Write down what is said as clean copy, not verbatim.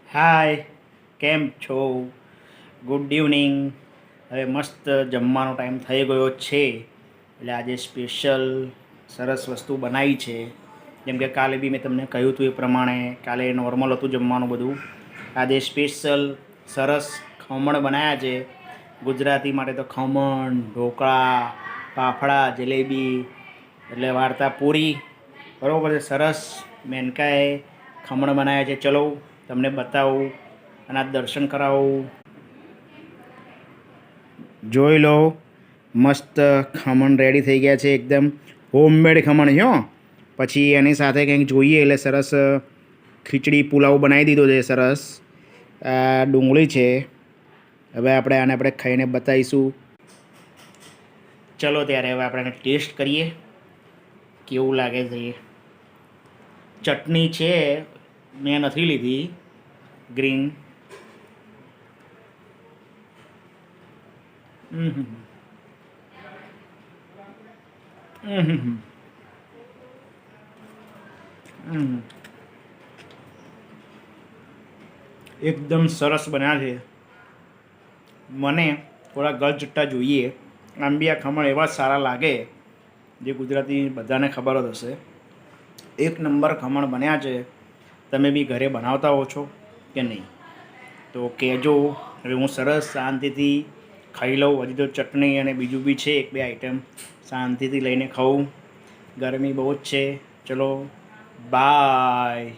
હાય, કેમ છો? Good evening. હવે મસ્ત જમવાનો ટાઈમ થઈ ગયો છે, એટલે આજે સ્પેશિયલ સરસ વસ્તુ બનાવી છે. જેમ કે કાલે બી મેં તમને કહ્યું હતું એ પ્રમાણે કાલે નોર્મલ હતું જમવાનું બધું. આજે સ્પેશિયલ સરસ ખમણ બનાવ્યા છે. ગુજરાતી માટે તો ખમણ, ઢોકળા, ફાફડા, જલેબી એટલે વાર્તા પૂરી. બરાબર છે. સરસ મેનકાએ ખમણ બનાવ્યા છે. ચલો તમને બતાવું અને આ દર્શન કરાવું. જોઈ લો, મસ્ત ખમણ રેડી થઈ ગયા છે. એકદમ હોમમેડ ખમણ છે હો. પછી એની સાથે કંઈક જોઈએ એટલે સરસ ખીચડી પુલાવ બનાવી દીધો છે. સરસ આ ડુંગળી છે. હવે આપણે ખાઈને બતાવીશું. ચલો ત્યારે હવે આપણે ટેસ્ટ કરીએ કેવું લાગે છે. ચટણી છે, મેં નથી લીધી ગ્રીન. એકદમ સરસ બન્યા છે. મને થોડા ગળચટ્ટા જોઈએ. આમ બી આ ખમણ એવા સારા લાગે જે ગુજરાતી બધાને ખબર જ હશે. એક નંબર ખમણ બન્યા છે. તમે બી ઘરે બનાવતા હો છો કે નહીં તો કહેજો. હવે હું સરસ શાંતિથી ખાઈ લઉં. હજી તો ચટણી અને બીજું બી છે એક બે આઈટમ, શાંતિથી લઈને ખાઉં. ગરમી બહુ જ છે. ચલો બાય.